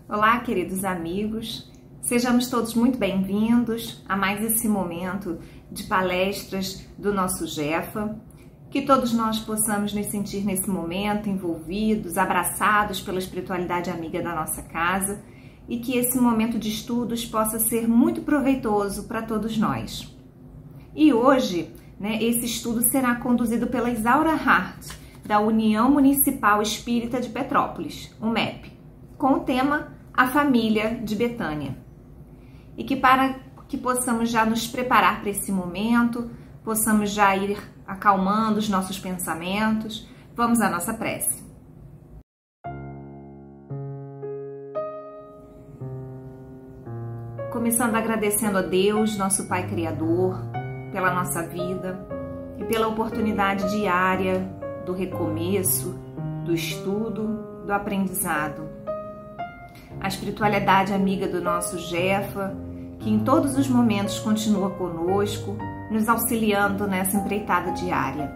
Olá, queridos amigos, sejamos todos muito bem-vindos a mais esse momento de palestras do nosso Jefa. Que todos nós possamos nos sentir nesse momento envolvidos, abraçados pela espiritualidade amiga da nossa casa e que esse momento de estudos possa ser muito proveitoso para todos nós. E hoje, esse estudo será conduzido pela Isaura Hart, da União Municipal Espírita de Petrópolis, UMEP, com o tema A Família de Betânia. E que para que possamos já nos preparar para esse momento, possamos já ir acalmando os nossos pensamentos, vamos à nossa prece. Começando agradecendo a Deus, nosso Pai Criador, pela nossa vida e pela oportunidade diária do recomeço, do estudo, do aprendizado. A espiritualidade amiga do nosso Jefa, que em todos os momentos continua conosco, nos auxiliando nessa empreitada diária.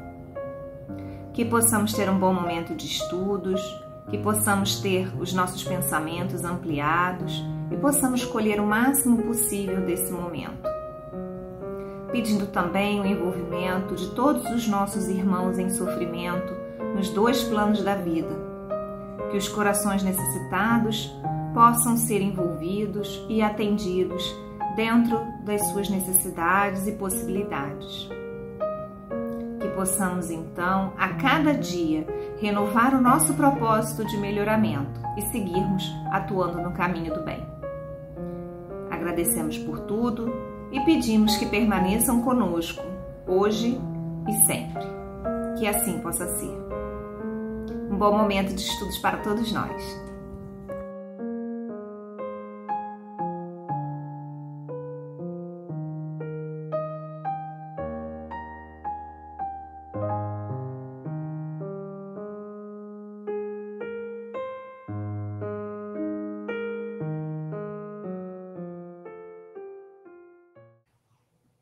Que possamos ter um bom momento de estudos, que possamos ter os nossos pensamentos ampliados e possamos colher o máximo possível desse momento. Pedindo também o envolvimento de todos os nossos irmãos em sofrimento nos dois planos da vida, que os corações necessitados possam ser envolvidos e atendidos dentro das suas necessidades e possibilidades. Que possamos, então, a cada dia, renovar o nosso propósito de melhoramento e seguirmos atuando no caminho do bem. Agradecemos por tudo e pedimos que permaneçam conosco, hoje e sempre. Que assim possa ser. Um bom momento de estudos para todos nós.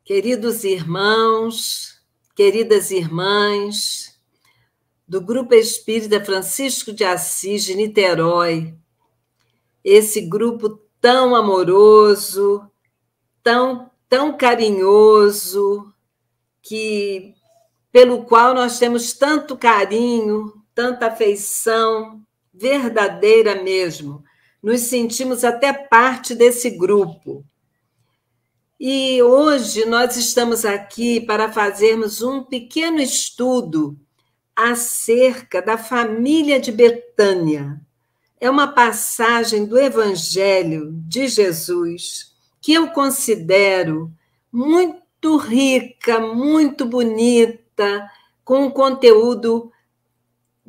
Queridos irmãos, queridas irmãs, do Grupo Espírita Francisco de Assis de Niterói, esse grupo tão amoroso, tão carinhoso, pelo qual nós temos tanto carinho, tanta afeição, verdadeira mesmo. Nos sentimos até parte desse grupo. E hoje nós estamos aqui para fazermos um pequeno estudo acerca da família de Betânia. É uma passagem do Evangelho de Jesus que eu considero muito rica, muito bonita, com um conteúdo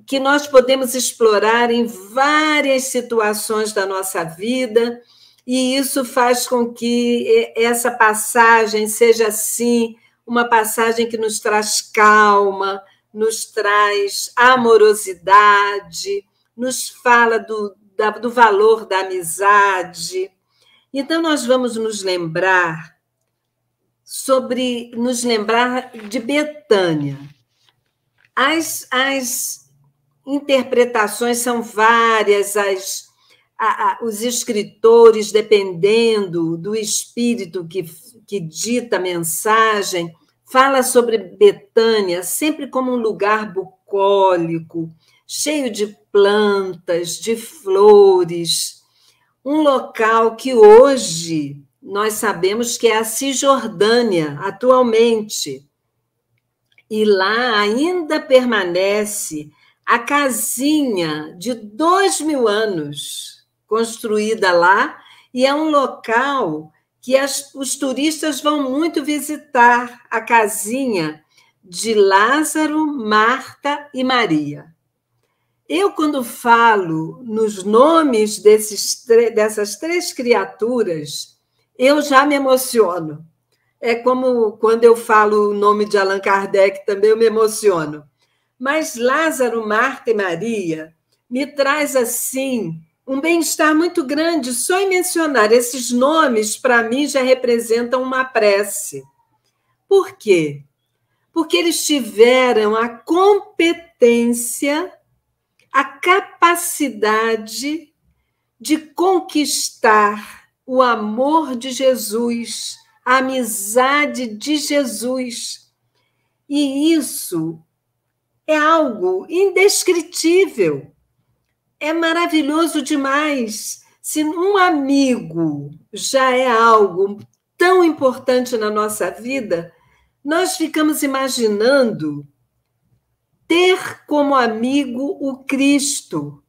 que nós podemos explorar em várias situações da nossa vida. E isso faz com que essa passagem seja, assim, uma passagem que nos traz calma, nos traz amorosidade, nos fala do valor da amizade. Então, nós vamos nos lembrar de Betânia. As interpretações são várias, os escritores, dependendo do espírito que dita a mensagem, fala sobre Betânia sempre como um lugar bucólico, cheio de plantas, de flores, um local que hoje nós sabemos que é a Cisjordânia, atualmente. E lá ainda permanece a casinha de 2000 anos, construída lá, e é um local que os turistas vão muito visitar, a casinha de Lázaro, Marta e Maria. Eu, quando falo nos nomes dessas três criaturas, eu já me emociono. É como quando eu falo o nome de Allan Kardec, também eu me emociono. Mas Lázaro, Marta e Maria me traz, assim, um bem-estar muito grande. Só em mencionar esses nomes, para mim, já representam uma prece. Por quê? Porque eles tiveram a competência, a capacidade de conquistar o amor de Jesus, a amizade de Jesus. E isso é algo indescritível. É maravilhoso demais. Se um amigo já é algo tão importante na nossa vida, nós ficamos imaginando ter como amigo o Cristo,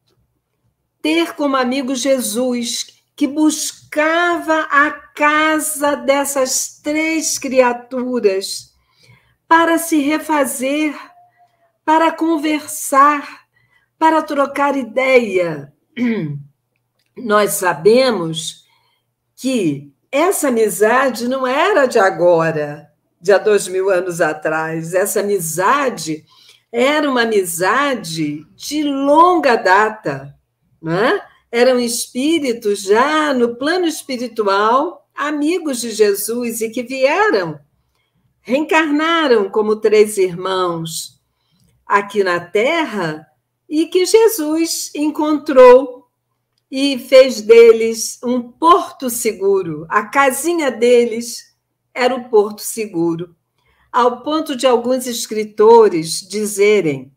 ter como amigo Jesus, que buscava a casa dessas 3 criaturas para se refazer, para conversar, para trocar ideia. Nós sabemos que essa amizade não era de agora, de há 2000 anos atrás. Essa amizade era uma amizade de longa data, não é? Eram espíritos já no plano espiritual, amigos de Jesus, e que vieram, reencarnaram como 3 irmãos aqui na Terra, e que Jesus encontrou e fez deles um porto seguro. A casinha deles era o porto seguro, ao ponto de alguns escritores dizerem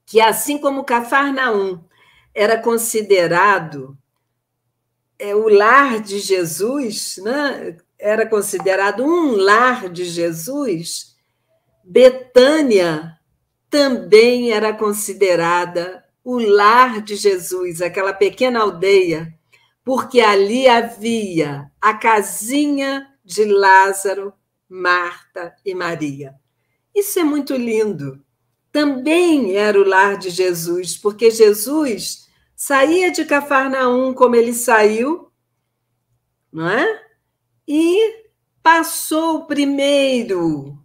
que, assim como Cafarnaum era considerado o lar de Jesus, né? Era considerado um lar de Jesus, Betânia também era considerada o lar de Jesus, aquela pequena aldeia, porque ali havia a casinha de Lázaro, Marta e Maria. Isso é muito lindo. Também era o lar de Jesus, porque Jesus saía de Cafarnaum como ele saiu, não é? E passou primeiro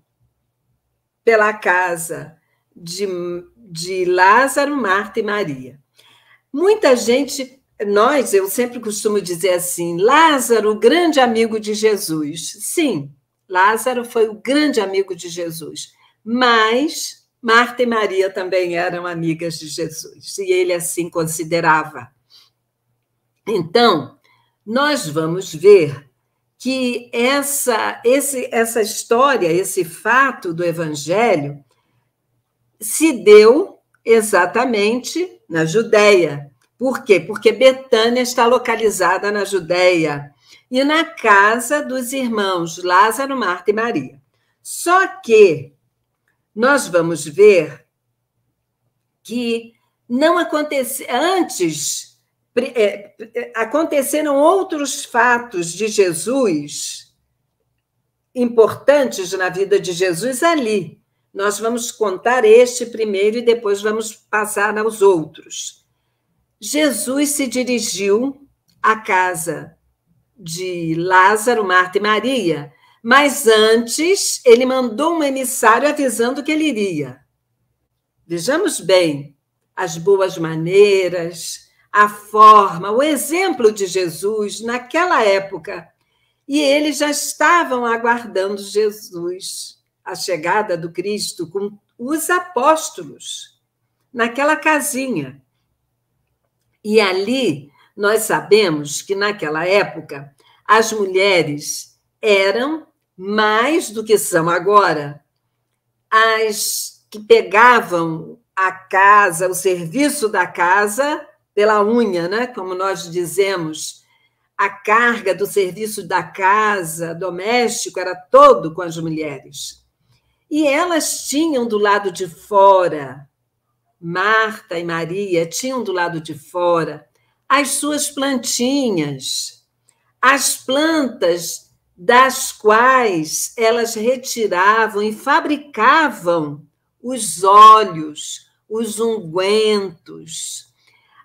pela casa de Lázaro, Marta e Maria. Muita gente, eu sempre costumo dizer assim, Lázaro, o grande amigo de Jesus. Sim, Lázaro foi o grande amigo de Jesus, mas Marta e Maria também eram amigas de Jesus, e ele assim considerava. Então, nós vamos ver que essa história, esse fato do Evangelho, se deu exatamente na Judéia. Por quê? Porque Betânia está localizada na Judéia e na casa dos irmãos Lázaro, Marta e Maria. Só que nós vamos ver que não aconteceu antes. Aconteceram outros fatos de Jesus importantes na vida de Jesus ali. Nós vamos contar este primeiro e depois vamos passar aos outros. Jesus se dirigiu à casa de Lázaro, Marta e Maria, mas antes ele mandou um emissário avisando que ele iria. Vejamos bem as boas maneiras, a forma, o exemplo de Jesus naquela época. E eles já estavam aguardando Jesus, a chegada do Cristo, com os apóstolos, naquela casinha. E ali nós sabemos que, naquela época, as mulheres eram mais do que são agora. As que pegavam a casa, o serviço da casa, pela unha, né? Como nós dizemos, a carga do serviço da casa doméstico era todo com as mulheres. E elas tinham do lado de fora, Marta e Maria tinham do lado de fora as suas plantinhas, as plantas das quais elas retiravam e fabricavam os óleos, os ungüentos,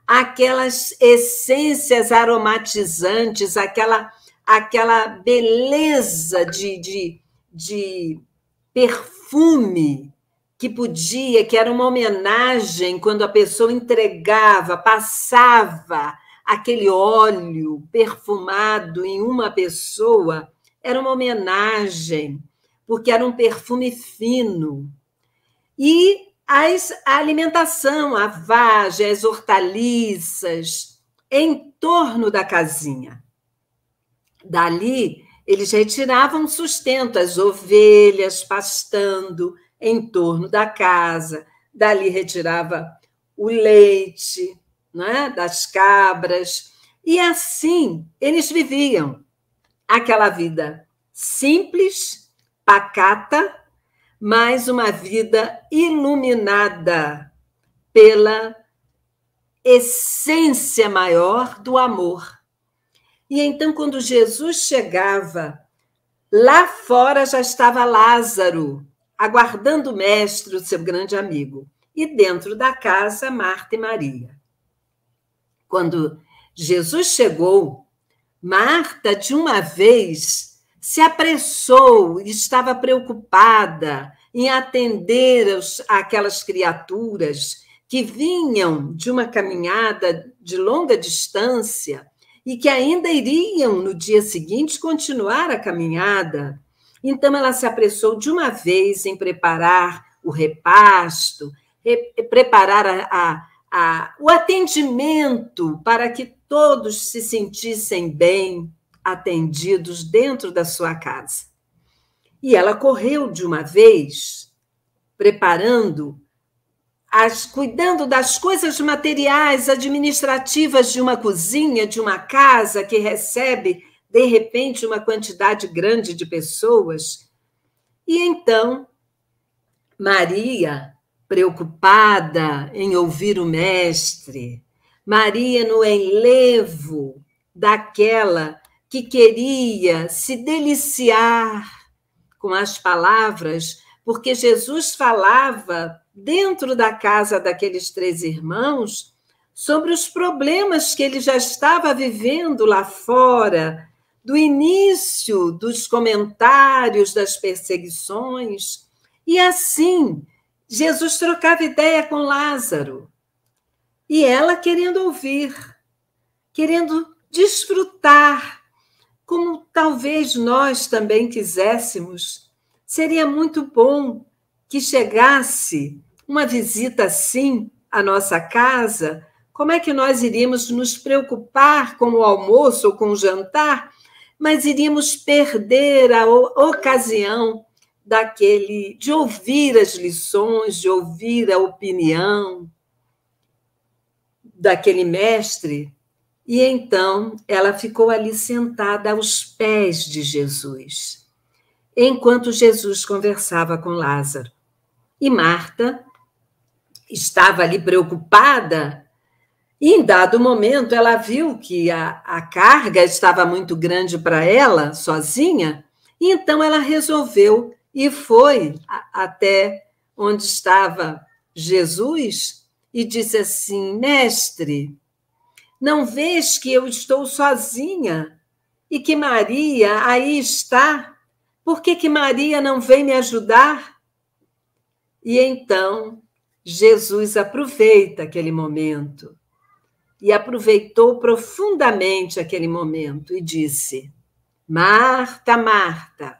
aquelas essências aromatizantes, aquela beleza de perfume que era uma homenagem quando a pessoa entregava, passava aquele óleo perfumado em uma pessoa, era uma homenagem, porque era um perfume fino. E a alimentação, a vagem, as hortaliças, em torno da casinha. Dali, eles retiravam sustento, as ovelhas pastando em torno da casa. Dali retirava o leite, né, das cabras. E assim eles viviam aquela vida simples, pacata, mas uma vida iluminada pela essência maior do amor. E então, quando Jesus chegava, lá fora já estava Lázaro, aguardando o mestre, o seu grande amigo. E dentro da casa, Marta e Maria. Quando Jesus chegou, Marta, de uma vez, se apressou e estava preocupada em atender aquelas criaturas que vinham de uma caminhada de longa distância e que ainda iriam, no dia seguinte, continuar a caminhada. Então, ela se apressou de uma vez em preparar o repasto, preparar o atendimento para que todos se sentissem bem atendidos dentro da sua casa. E ela correu de uma vez, cuidando das coisas materiais, administrativas de uma cozinha, de uma casa que recebe, de repente, uma quantidade grande de pessoas. E então, Maria, preocupada em ouvir o mestre, Maria no enlevo daquela que queria se deliciar com as palavras, porque Jesus falava dentro da casa daqueles 3 irmãos sobre os problemas que ele já estava vivendo lá fora, do início dos comentários, das perseguições. E assim, Jesus trocava ideia com Lázaro. E ela querendo ouvir, querendo desfrutar, como talvez nós também quiséssemos. Seria muito bom que chegasse uma visita assim à nossa casa. Como é que nós iríamos nos preocupar com o almoço ou com o jantar, mas iríamos perder a ocasião de ouvir as lições, de ouvir a opinião daquele mestre? E então ela ficou ali sentada aos pés de Jesus, enquanto Jesus conversava com Lázaro. E Marta estava ali preocupada, e em dado momento ela viu que a carga estava muito grande para ela, sozinha, e então ela resolveu e foi até onde estava Jesus e disse assim: Mestre, não vês que eu estou sozinha e que Maria aí está? Por que Maria não vem me ajudar? E então Jesus aproveita aquele momento e aproveitou profundamente aquele momento e disse: Marta, Marta,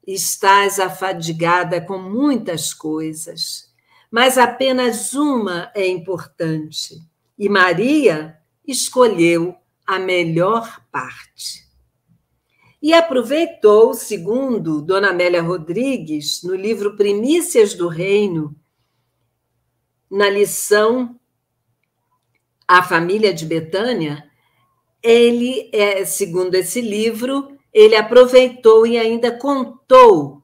estás afadigada com muitas coisas, mas apenas uma é importante. E Maria escolheu a melhor parte. E aproveitou, segundo Dona Amélia Rodrigues, no livro Primícias do Reino, na lição A Família de Betânia, segundo esse livro, ele aproveitou e ainda contou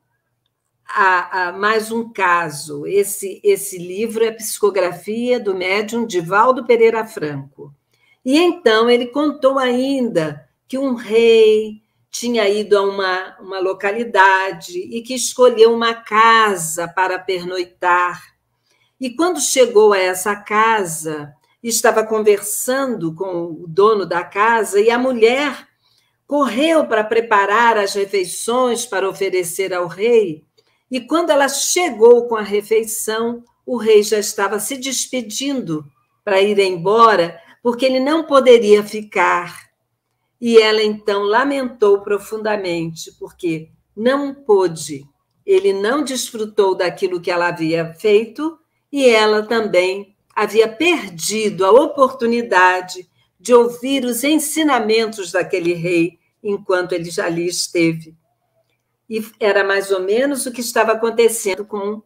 mais um caso. Esse livro é a psicografia do médium Divaldo Pereira Franco. E então ele contou ainda que um rei tinha ido a uma localidade e que escolheu uma casa para pernoitar. E quando chegou a essa casa, estava conversando com o dono da casa e a mulher correu para preparar as refeições para oferecer ao rei. E quando ela chegou com a refeição, o rei já estava se despedindo para ir embora, porque ele não poderia ficar. E ela então lamentou profundamente, porque não pôde, ele não desfrutou daquilo que ela havia feito e ela também havia perdido a oportunidade de ouvir os ensinamentos daquele rei enquanto ele já ali esteve. E era mais ou menos o que estava acontecendo com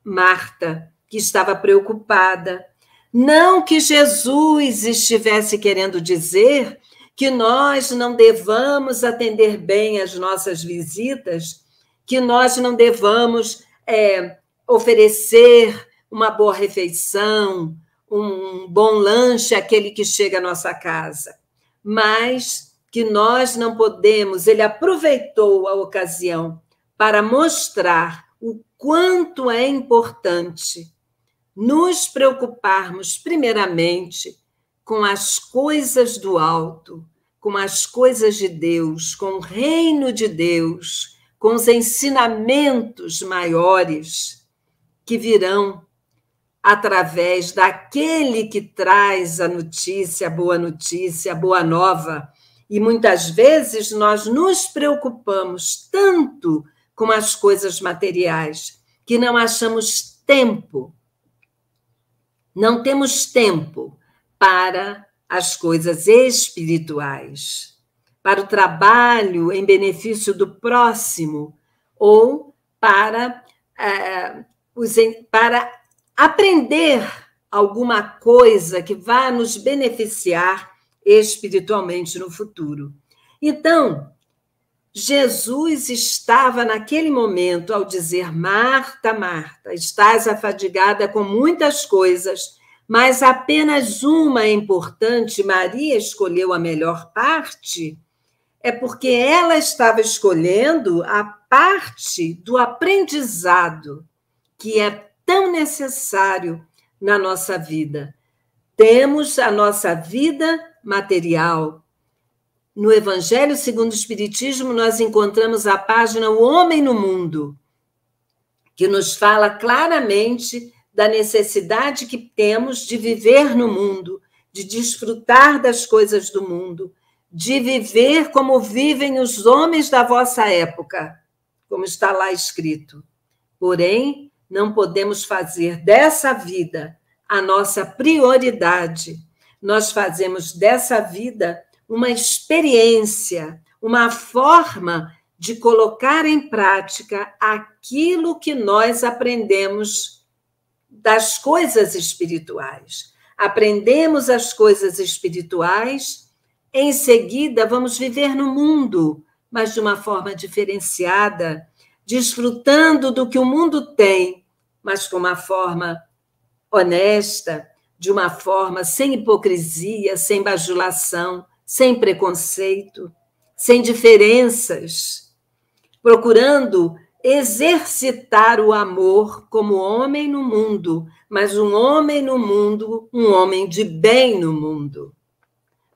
Marta, que estava preocupada. Não que Jesus estivesse querendo dizer que nós não devamos atender bem as nossas visitas, que nós não devamos oferecer uma boa refeição, um bom lanche àquele que chega à nossa casa, mas que nós não podemos. Ele aproveitou a ocasião para mostrar o quanto é importante nos preocuparmos, primeiramente, com as coisas do alto, com as coisas de Deus, com o reino de Deus, com os ensinamentos maiores que virão através daquele que traz a notícia, a boa nova. E muitas vezes nós nos preocupamos tanto com as coisas materiais que não achamos tempo, não temos tempo para as coisas espirituais, para o trabalho em benefício do próximo ou para aprender alguma coisa que vá nos beneficiar espiritualmente no futuro. Então, Jesus estava naquele momento ao dizer: Marta, Marta, estás afadigada com muitas coisas, mas apenas uma é importante. Maria escolheu a melhor parte. É porque ela estava escolhendo a parte do aprendizado que é tão necessário na nossa vida. Temos a nossa vida material. No Evangelho segundo o Espiritismo, nós encontramos a página O Homem no Mundo, que nos fala claramente da necessidade que temos de viver no mundo, de desfrutar das coisas do mundo, de viver como vivem os homens da vossa época, como está lá escrito. Porém, não podemos fazer dessa vida a nossa prioridade. Nós fazemos dessa vida uma experiência, uma forma de colocar em prática aquilo que nós aprendemos das coisas espirituais. Aprendemos as coisas espirituais, em seguida vamos viver no mundo, mas de uma forma diferenciada, desfrutando do que o mundo tem, mas com uma forma honesta, de uma forma sem hipocrisia, sem bajulação, sem preconceito, sem diferenças, procurando exercitar o amor como homem no mundo, mas um homem no mundo, um homem de bem no mundo.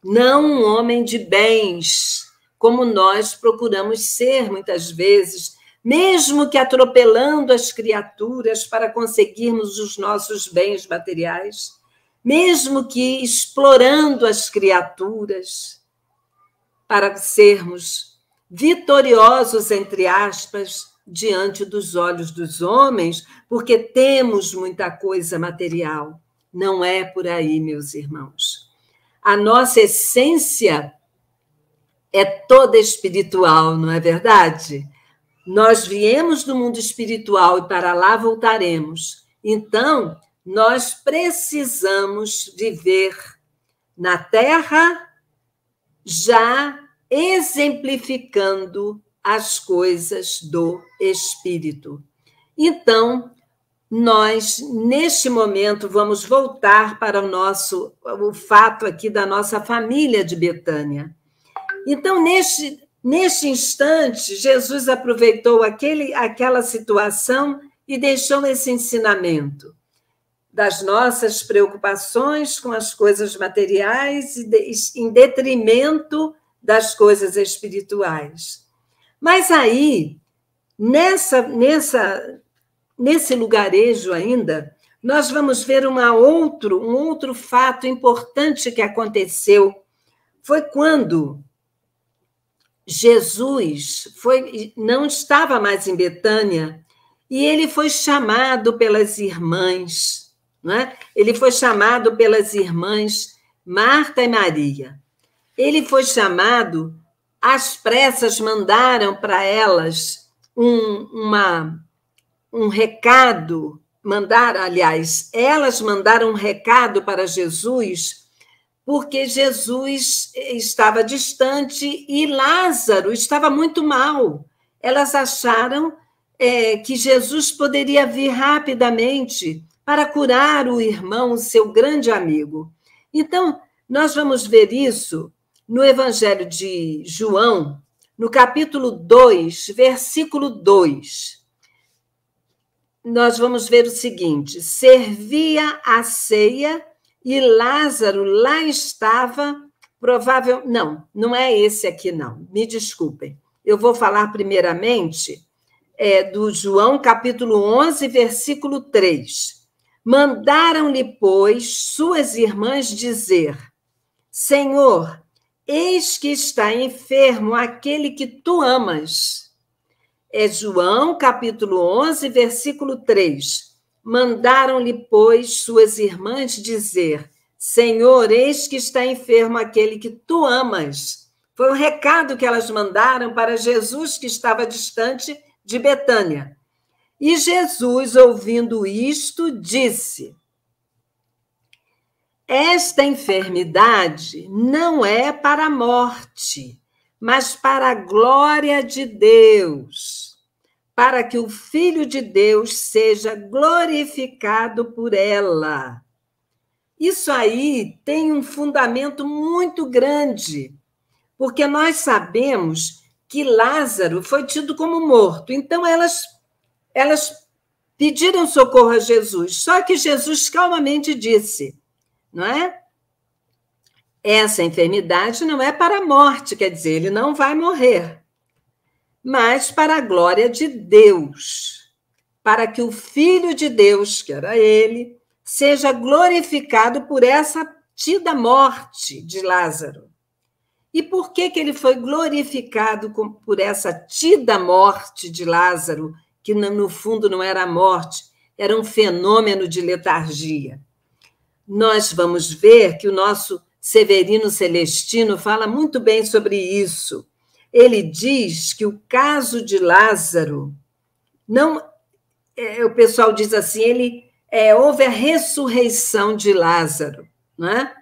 Não um homem de bens, como nós procuramos ser muitas vezes, mesmo que atropelando as criaturas para conseguirmos os nossos bens materiais, mesmo que explorando as criaturas para sermos vitoriosos, entre aspas, diante dos olhos dos homens, porque temos muita coisa material. Não é por aí, meus irmãos. A nossa essência é toda espiritual, não é verdade? Nós viemos do mundo espiritual e para lá voltaremos. Então, nós precisamos viver na Terra já exemplificando as coisas do Espírito. Então, nós, neste momento, vamos voltar para o fato aqui da nossa família de Betânia. Então, neste instante, Jesus aproveitou aquela situação e deixou esse ensinamento das nossas preocupações com as coisas materiais em detrimento das coisas espirituais. Mas aí, nesse lugarejo ainda, nós vamos ver um outro fato importante que aconteceu. Foi quando Jesus não estava mais em Betânia e ele foi chamado pelas irmãs, né? Ele foi chamado pelas irmãs Marta e Maria. Ele foi chamado, às pressas mandaram para elas um recado, elas mandaram um recado para Jesus, porque Jesus estava distante e Lázaro estava muito mal. Elas acharam que Jesus poderia vir rapidamente para curar o irmão, o seu grande amigo. Então, nós vamos ver isso no Evangelho de João, no capítulo 2, versículo 2. Nós vamos ver o seguinte: servia a ceia e Lázaro lá estava, não é esse aqui não, me desculpem. Eu vou falar primeiramente do João, capítulo 11, versículo 3. Mandaram-lhe, pois, suas irmãs dizer: Senhor, eis que está enfermo aquele que tu amas. É João, capítulo 11, versículo 3. Mandaram-lhe, pois, suas irmãs dizer: Senhor, eis que está enfermo aquele que tu amas. Foi um recado que elas mandaram para Jesus, que estava distante de Betânia. E Jesus, ouvindo isto, disse: esta enfermidade não é para a morte, mas para a glória de Deus, para que o Filho de Deus seja glorificado por ela. Isso aí tem um fundamento muito grande, porque nós sabemos que Lázaro foi tido como morto. Então, elas pediram socorro a Jesus, só que Jesus calmamente disse, não é? Essa enfermidade não é para a morte, quer dizer, ele não vai morrer, mas para a glória de Deus, para que o Filho de Deus, que era ele, seja glorificado por essa tida morte de Lázaro. E por que ele foi glorificado por essa tida morte de Lázaro, que no fundo não era morte, era um fenômeno de letargia? Nós vamos ver que o nosso Severino Celestino fala muito bem sobre isso. Ele diz que o caso de Lázaro, o pessoal diz assim, houve a ressurreição de Lázaro, não é?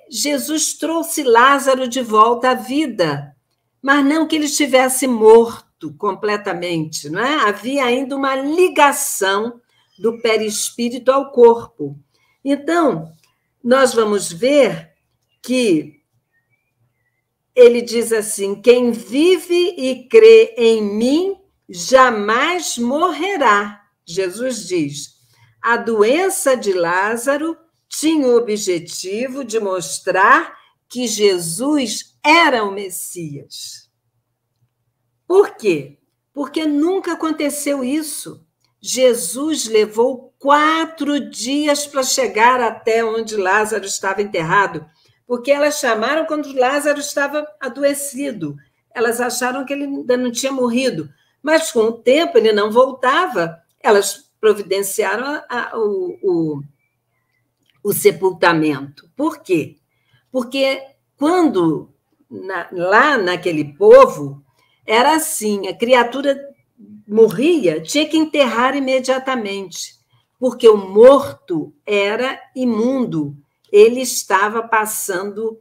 Jesus trouxe Lázaro de volta à vida, mas não que ele estivesse morto completamente, não é? Havia ainda uma ligação do perispírito ao corpo. Então, nós vamos ver que ele diz assim: quem vive e crê em mim jamais morrerá. Jesus diz: a doença de Lázaro tinha o objetivo de mostrar que Jesus era o Messias. Por quê? Porque nunca aconteceu isso. Jesus levou 4 dias para chegar até onde Lázaro estava enterrado, porque elas chamaram quando Lázaro estava adoecido. Elas acharam que ele ainda não tinha morrido, mas com o tempo ele não voltava. Elas providenciaram o sepultamento. Por quê? Porque quando, lá naquele povo, era assim, a criatura morria, tinha que enterrar imediatamente, porque o morto era imundo, ele estava passando,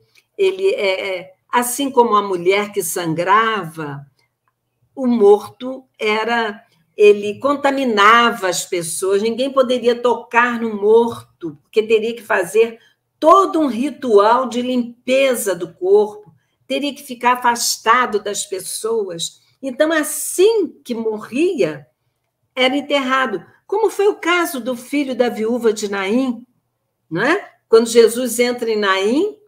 assim como a mulher que sangrava, o morto ele contaminava as pessoas, ninguém poderia tocar no morto, porque teria que fazer todo um ritual de limpeza do corpo, teria que ficar afastado das pessoas. Então, assim que morria, era enterrado. Como foi o caso do filho da viúva de Naim, não é? Quando Jesus entra em Naim,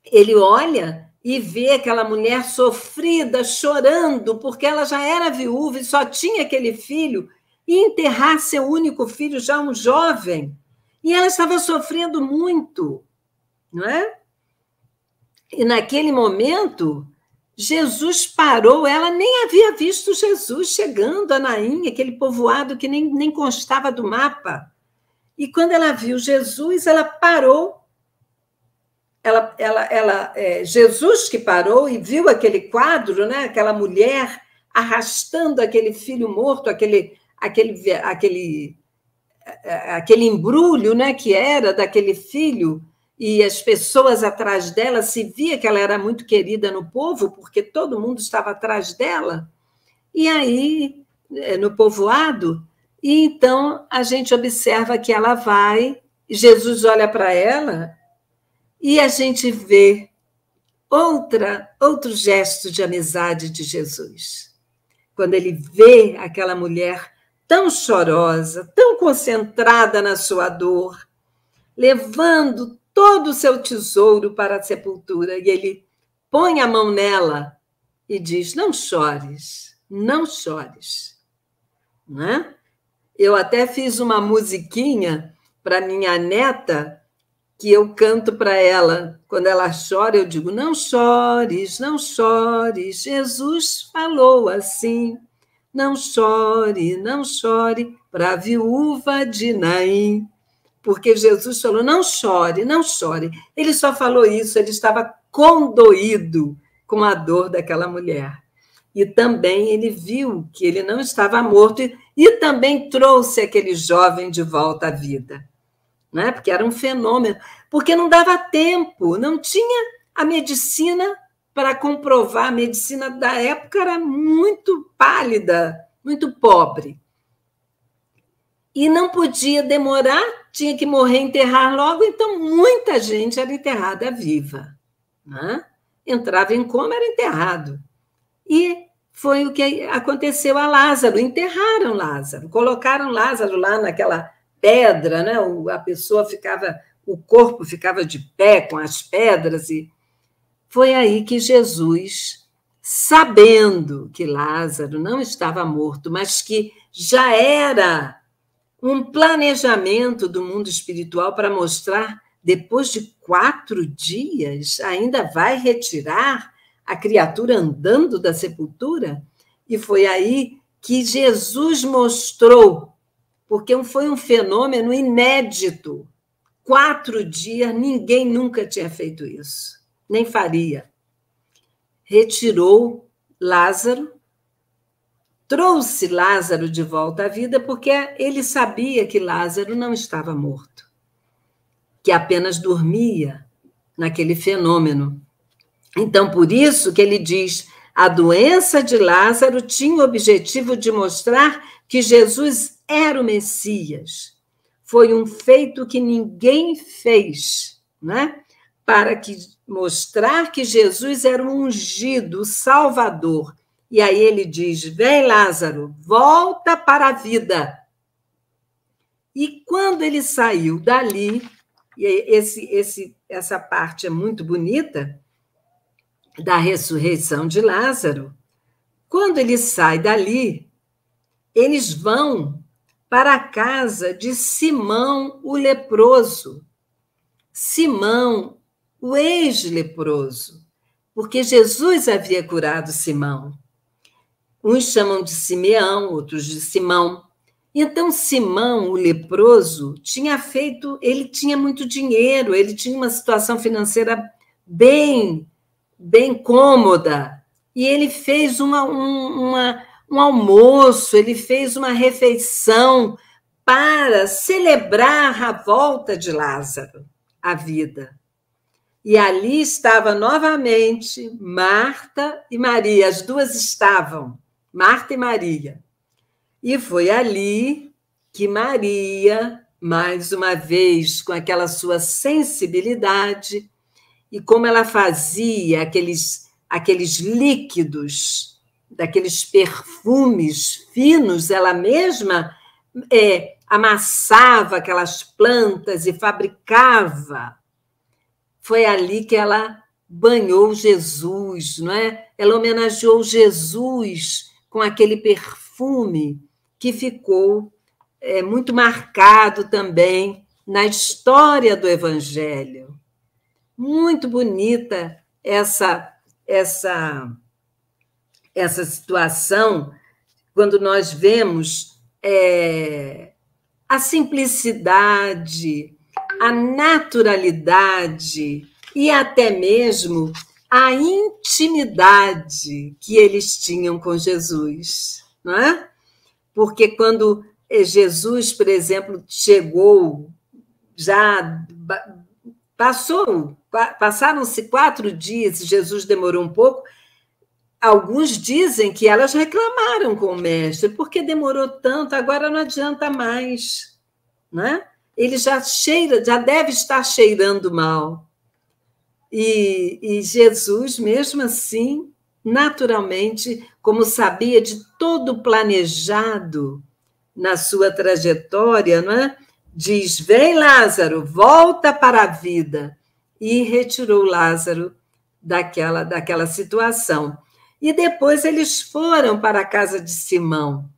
ele olha e vê aquela mulher sofrida, chorando, porque ela já era viúva e só tinha aquele filho, e enterrar seu único filho, já um jovem, e ela estava sofrendo muito, não é? E naquele momento, Jesus parou, ela nem havia visto Jesus chegando a Naim, aquele povoado que nem constava do mapa. E quando ela viu Jesus, ela parou Jesus que parou e viu aquele quadro, né? Aquela mulher arrastando aquele filho morto, aquele embrulho, né? Que era daquele filho, e as pessoas atrás dela, se via que ela era muito querida no povo, porque todo mundo estava atrás dela, e aí, no povoado, e então a gente observa que ela vai, Jesus olha para ela, e a gente vê outro gesto de amizade de Jesus. Quando ele vê aquela mulher tão chorosa, tão concentrada na sua dor, levando todo o seu tesouro para a sepultura, e ele põe a mão nela e diz: não chores, não chores. Né? Eu até fiz uma musiquinha para minha neta, que eu canto para ela. Quando ela chora, eu digo: não chores, não chores, Jesus falou assim. Não chore, não chore, para a viúva de Naim. Porque Jesus falou: não chore, não chore. Ele só falou isso, ele estava condoído com a dor daquela mulher. E também ele viu que ele não estava morto e também trouxe aquele jovem de volta à vida. Né? Porque era um fenômeno, porque não dava tempo, não tinha a medicina para comprovar. A medicina da época era muito pálida, muito pobre. E não podia demorar, tinha que morrer, enterrar logo, então muita gente era enterrada viva. Né? Entrava em coma, era enterrado. E foi o que aconteceu a Lázaro, enterraram Lázaro, colocaram Lázaro lá naquela pedra, né? A pessoa ficava, o corpo ficava de pé com as pedras, e foi aí que Jesus, sabendo que Lázaro não estava morto, mas que já era um planejamento do mundo espiritual para mostrar, depois de 4 dias, ainda vai retirar a criatura andando da sepultura, e foi aí que Jesus mostrou, porque foi um fenômeno inédito. 4 dias, ninguém nunca tinha feito isso, nem faria. Retirou Lázaro, trouxe Lázaro de volta à vida, porque ele sabia que Lázaro não estava morto, que apenas dormia naquele fenômeno. Então, por isso que ele diz: a doença de Lázaro tinha o objetivo de mostrar que Jesus era o Messias. Foi um feito que ninguém fez, né? Para mostrar que Jesus era o ungido, o Salvador. E aí ele diz: vem, Lázaro, volta para a vida. E quando ele saiu dali, e essa parte é muito bonita, da ressurreição de Lázaro, quando ele sai dali, eles vão para a casa de Simão, o leproso. Simão, o ex-leproso, porque Jesus havia curado Simão. Uns chamam de Simeão, outros de Simão. Então, Simão, o leproso, ele tinha muito dinheiro, ele tinha uma situação financeira bem cômoda, e ele fez um almoço, ele fez uma refeição para celebrar a volta de Lázaro à vida. E ali estava novamente Marta e Maria, as duas estavam, Marta e Maria. E foi ali que Maria, mais uma vez, com aquela sua sensibilidade, e como ela fazia aqueles líquidos, daqueles perfumes finos, ela mesma amassava aquelas plantas e fabricava. Foi ali que ela banhou Jesus, não é? Ela homenageou Jesus com aquele perfume que ficou muito marcado também na história do Evangelho. Muito bonita essa situação, quando nós vemos a simplicidade, a naturalidade, e até mesmo a intimidade que eles tinham com Jesus, não é? Porque quando Jesus, por exemplo, chegou, já passaram-se 4 dias, Jesus demorou um pouco. Alguns dizem que elas reclamaram com o mestre, porque demorou tanto, agora não adianta mais, né? Ele já deve estar cheirando mal. E Jesus, mesmo assim, naturalmente, como sabia de todo o planejado na sua trajetória, não é? Diz: vem, Lázaro, volta para a vida. E retirou Lázaro daquela situação. E depois eles foram para a casa de Simão.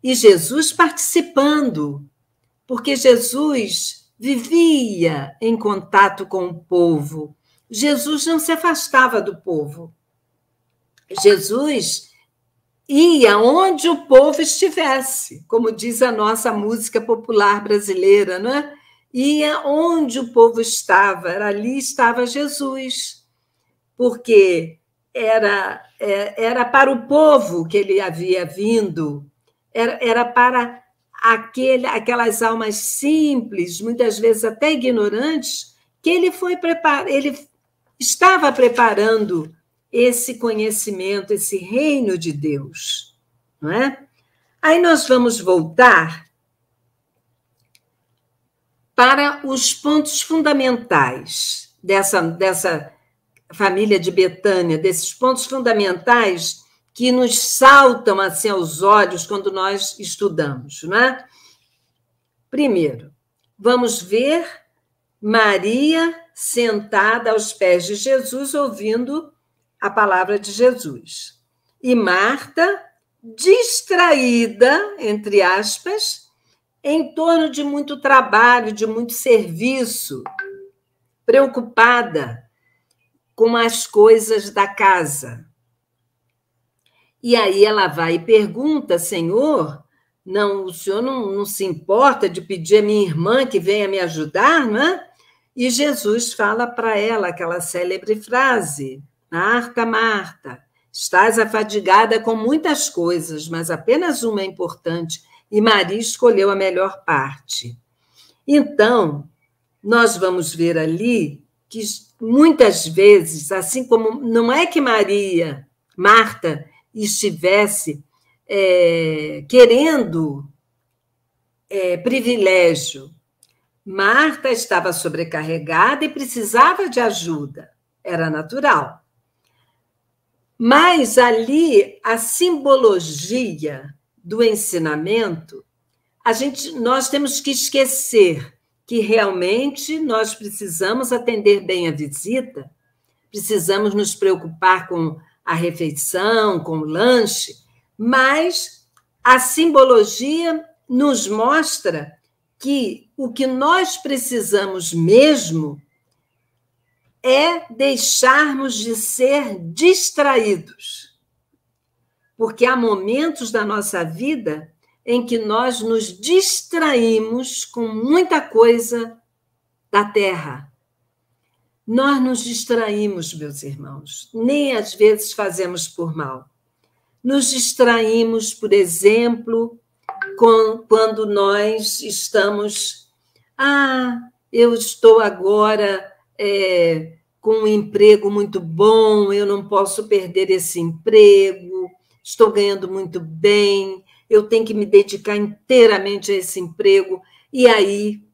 E Jesus participando, porque Jesus vivia em contato com o povo. Jesus não se afastava do povo. Jesus ia onde o povo estivesse, como diz a nossa música popular brasileira, não é? Ia onde o povo estava, ali estava Jesus, porque era para o povo que ele havia vindo, era para aquelas almas simples, muitas vezes até ignorantes, que ele estava preparando esse conhecimento, esse reino de Deus, não é? Aí nós vamos voltar para os pontos fundamentais dessa família de Betânia, desses pontos fundamentais que nos saltam assim aos olhos quando nós estudamos, não é? Primeiro, vamos ver Maria sentada aos pés de Jesus, ouvindo a palavra de Jesus. E Marta, distraída, entre aspas, em torno de muito trabalho, de muito serviço, preocupada com as coisas da casa. E aí ela vai e pergunta: Senhor, o senhor não se importa de pedir a minha irmã que venha me ajudar, não é? E Jesus fala para ela aquela célebre frase: Marta, Marta, estás afadigada com muitas coisas, mas apenas uma é importante, e Maria escolheu a melhor parte. Então, nós vamos ver ali que muitas vezes, assim como não é que Marta, estivesse querendo privilégio, Marta estava sobrecarregada e precisava de ajuda, era natural. Mas ali, a simbologia do ensinamento, nós temos que esquecer que realmente nós precisamos atender bem a visita, precisamos nos preocupar com a refeição, com o lanche, mas a simbologia nos mostra que o que nós precisamos mesmo é deixarmos de ser distraídos. Porque há momentos da nossa vida em que nós nos distraímos com muita coisa da terra. Nós nos distraímos, meus irmãos, nem às vezes fazemos por mal. Nos distraímos, por exemplo, quando nós estamos... eu estou agora com um emprego muito bom, eu não posso perder esse emprego, estou ganhando muito bem, eu tenho que me dedicar inteiramente a esse emprego, e aí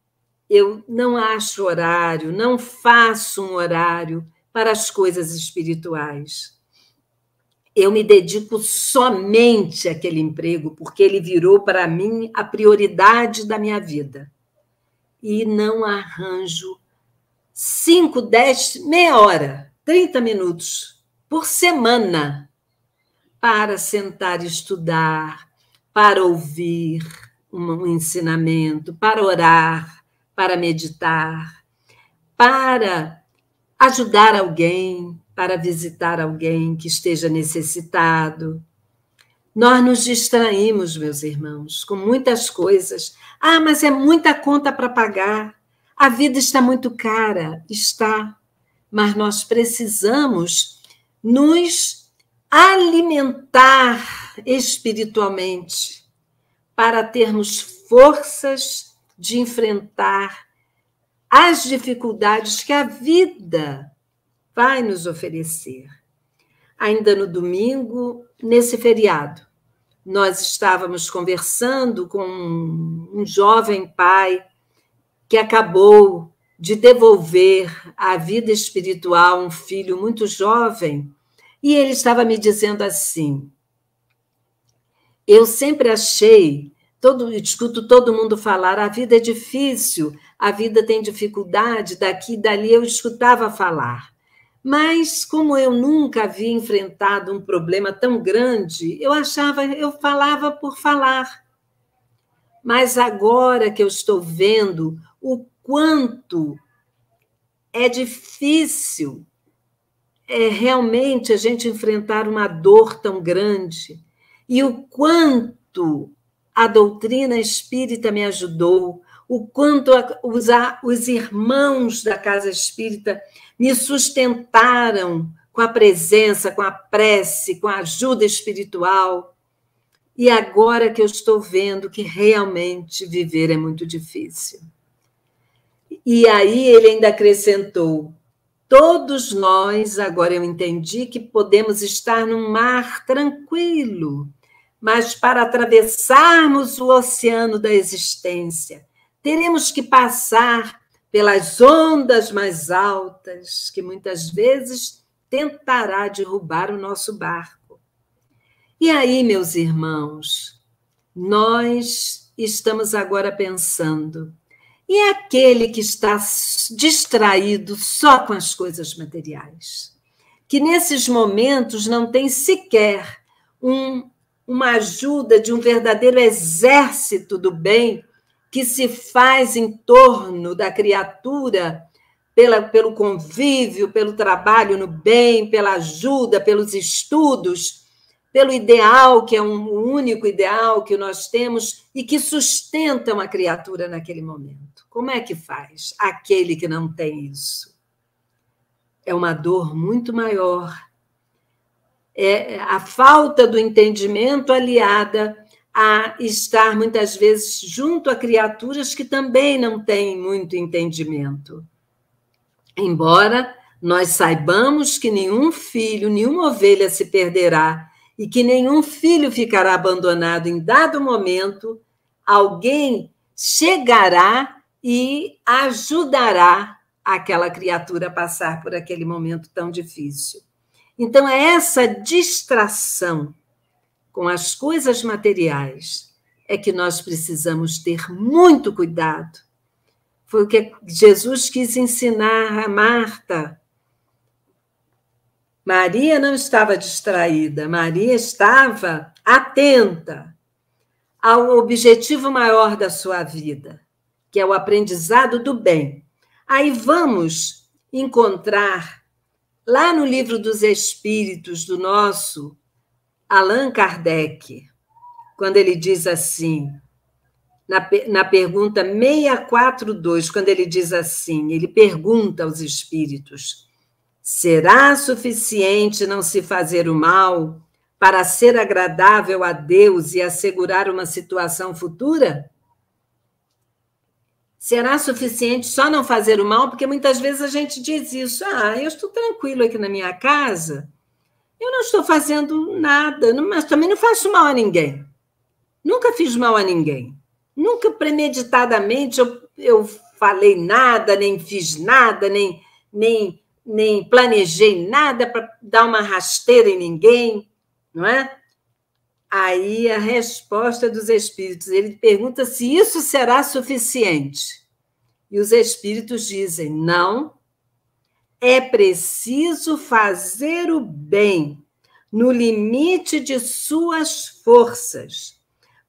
eu não acho horário, não faço um horário para as coisas espirituais. Eu me dedico somente àquele emprego, porque ele virou para mim a prioridade da minha vida. E não arranjo 5, 10, meia hora, 30 minutos por semana para sentar e estudar, para ouvir um ensinamento, para orar, para meditar, para ajudar alguém, para visitar alguém que esteja necessitado. Nós nos distraímos, meus irmãos, com muitas coisas. Mas é muita conta para pagar. A vida está muito cara. Está. mas nós precisamos nos alimentar espiritualmente para termos forças de enfrentar as dificuldades que a vida vai nos oferecer. Ainda no domingo, nesse feriado, nós estávamos conversando com um jovem pai que acabou de devolver à vida espiritual um filho muito jovem, e ele estava me dizendo assim: eu sempre achei, escuto todo mundo falar, a vida é difícil, a vida tem dificuldade, daqui e dali eu escutava falar. Mas, como eu nunca havia enfrentado um problema tão grande, eu falava por falar. Mas agora que eu estou vendo o quanto é difícil realmente a gente enfrentar uma dor tão grande, e o quanto a doutrina espírita me ajudou, o quanto os irmãos da casa espírita me sustentaram com a presença, com a prece, com a ajuda espiritual. E agora que eu estou vendo que realmente viver é muito difícil. E aí ele ainda acrescentou: todos nós, agora eu entendi que podemos estar num mar tranquilo, mas para atravessarmos o oceano da existência, teremos que passar pelas ondas mais altas, que muitas vezes tentará derrubar o nosso barco. E aí, meus irmãos, nós estamos agora pensando: e aquele que está distraído só com as coisas materiais? Que nesses momentos não tem sequer uma ajuda de um verdadeiro exército do bem que se faz em torno da criatura pelo convívio, pelo trabalho no bem, pela ajuda, pelos estudos, pelo ideal, que é um único ideal que nós temos e que sustenta uma criatura naquele momento. Como é que faz aquele que não tem isso? É uma dor muito maior. É a falta do entendimento aliada a estar, muitas vezes, junto a criaturas que também não têm muito entendimento. Embora nós saibamos que nenhum filho, nenhuma ovelha se perderá e que nenhum filho ficará abandonado em dado momento, alguém chegará e ajudará aquela criatura a passar por aquele momento tão difícil. Então, é essa distração com as coisas materiais é que nós precisamos ter muito cuidado. Foi o que Jesus quis ensinar a Marta. Maria não estava distraída, Maria estava atenta ao objetivo maior da sua vida, que é o aprendizado do bem. Aí vamos encontrar, lá no Livro dos Espíritos, do nosso Allan Kardec, quando ele diz assim, na pergunta 642, quando ele diz assim, ele pergunta aos espíritos: será suficiente não se fazer o mal para ser agradável a Deus e assegurar uma situação futura? Será suficiente só não fazer o mal? Porque muitas vezes a gente diz isso: eu estou tranquilo aqui na minha casa, eu não estou fazendo nada, mas também não faço mal a ninguém. Nunca fiz mal a ninguém. Nunca premeditadamente eu falei nada, nem fiz nada, nem planejei nada para dar uma rasteira em ninguém, não é? Aí a resposta dos espíritos, ele pergunta se isso será suficiente. E os espíritos dizem: não, é preciso fazer o bem no limite de suas forças,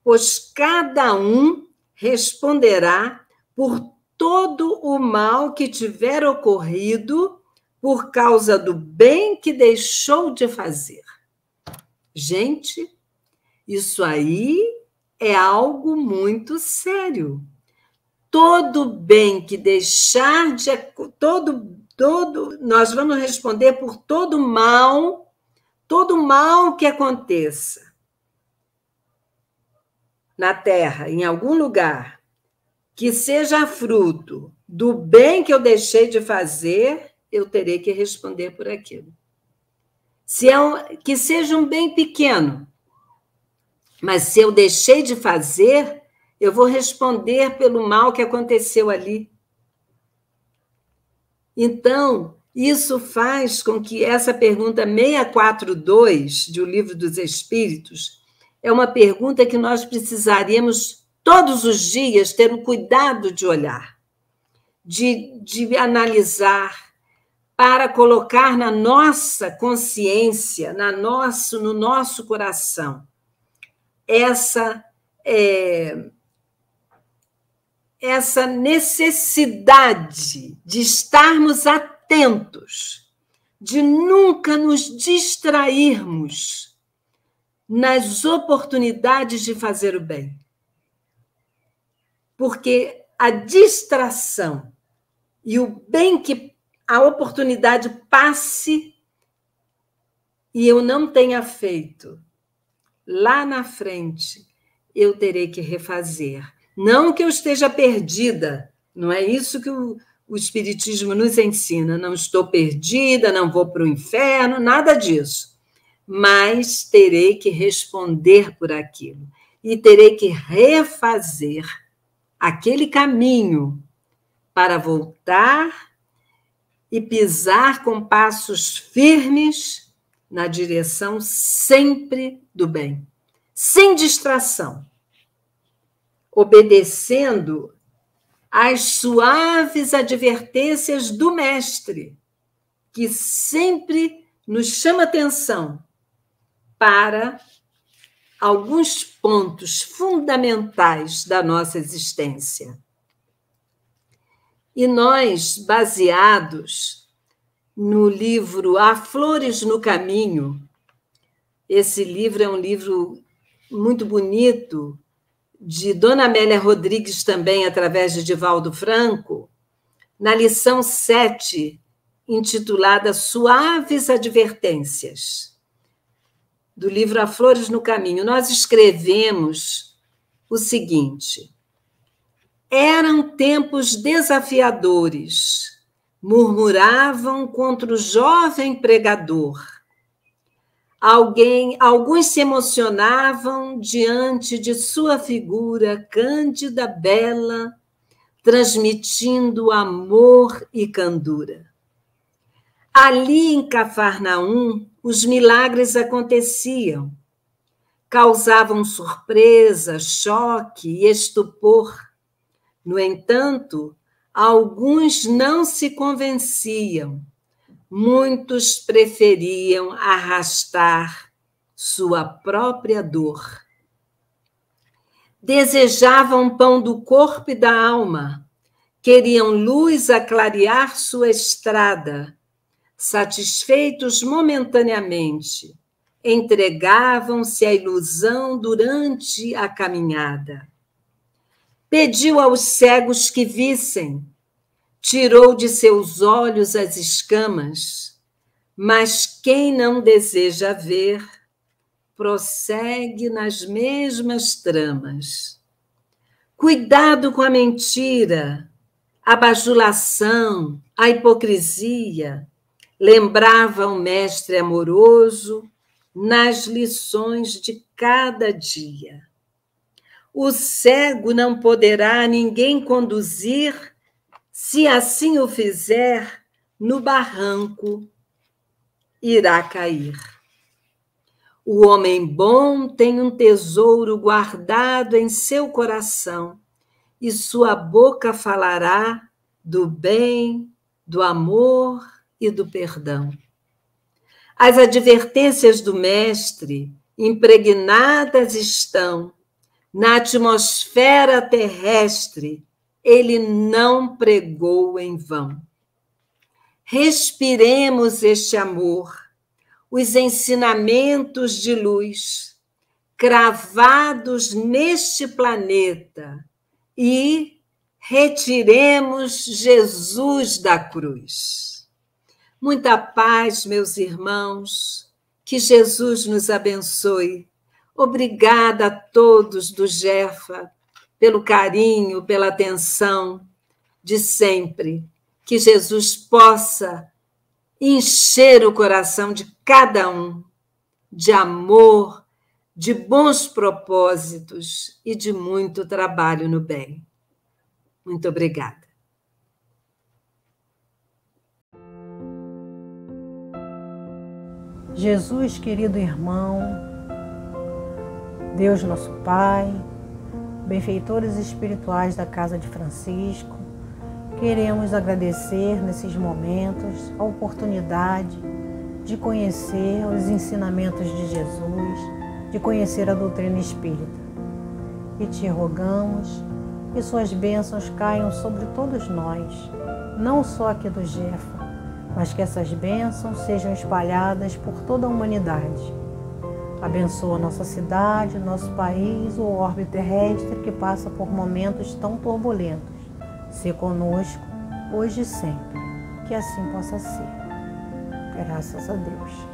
pois cada um responderá por todo o mal que tiver ocorrido por causa do bem que deixou de fazer. Gente, isso aí é algo muito sério. Todo bem que deixar de... nós vamos responder por todo mal que aconteça na Terra, em algum lugar, que seja fruto do bem que eu deixei de fazer, eu terei que responder por aquilo. Que seja um bem pequeno, mas se eu deixei de fazer, eu vou responder pelo mal que aconteceu ali. Então, isso faz com que essa pergunta 642 do Livro dos Espíritos é uma pergunta que nós precisaríamos todos os dias ter o cuidado de olhar, de analisar, para colocar na nossa consciência, no nosso coração, essa necessidade de estarmos atentos, de nunca nos distrairmos nas oportunidades de fazer o bem. Porque a distração e o bem que a oportunidade passe e eu não tenha feito, lá na frente eu terei que refazer. Não que eu esteja perdida, não é isso que o Espiritismo nos ensina. Não estou perdida, não vou para o inferno, nada disso. Mas terei que responder por aquilo e terei que refazer aquele caminho para voltar e pisar com passos firmes na direção sempre do bem, sem distração, obedecendo às suaves advertências do Mestre, que sempre nos chama atenção para alguns pontos fundamentais da nossa existência. E nós, baseados no livro Há Flores no Caminho, esse livro é um livro muito bonito, de Dona Amélia Rodrigues também, através de Divaldo Franco, na lição 7, intitulada Suaves Advertências, do livro Há Flores no Caminho, nós escrevemos o seguinte: eram tempos desafiadores, murmuravam contra o jovem pregador. Alguns se emocionavam diante de sua figura cândida, bela, transmitindo amor e candura. Ali em Cafarnaum, os milagres aconteciam, causavam surpresa, choque e estupor. No entanto, alguns não se convenciam, muitos preferiam arrastar sua própria dor. Desejavam pão do corpo e da alma, queriam luz a clarear sua estrada, satisfeitos momentaneamente, entregavam-se à ilusão durante a caminhada. Pediu aos cegos que vissem, tirou de seus olhos as escamas, mas quem não deseja ver, prossegue nas mesmas tramas. Cuidado com a mentira, a bajulação, a hipocrisia, lembrava o mestre amoroso nas lições de cada dia. O cego não poderá ninguém conduzir, se assim o fizer, no barranco irá cair. O homem bom tem um tesouro guardado em seu coração, e sua boca falará do bem, do amor e do perdão. As advertências do mestre impregnadas estão na atmosfera terrestre, ele não pregou em vão. Respiremos este amor, os ensinamentos de luz, cravados neste planeta, e retiremos Jesus da cruz. Muita paz, meus irmãos. Que Jesus nos abençoe. Obrigada a todos do Jefa pelo carinho, pela atenção de sempre. Que Jesus possa encher o coração de cada um de amor, de bons propósitos e de muito trabalho no bem. Muito obrigada. Jesus, querido irmão, Deus nosso Pai, benfeitores espirituais da Casa de Francisco, queremos agradecer nesses momentos a oportunidade de conhecer os ensinamentos de Jesus, de conhecer a doutrina espírita. E te rogamos que suas bênçãos caiam sobre todos nós, não só aqui do Jefa, mas que essas bênçãos sejam espalhadas por toda a humanidade. Abençoa nossa cidade, nosso país, o orbe terrestre que passa por momentos tão turbulentos. Se conosco, hoje e sempre. Que assim possa ser. Graças a Deus.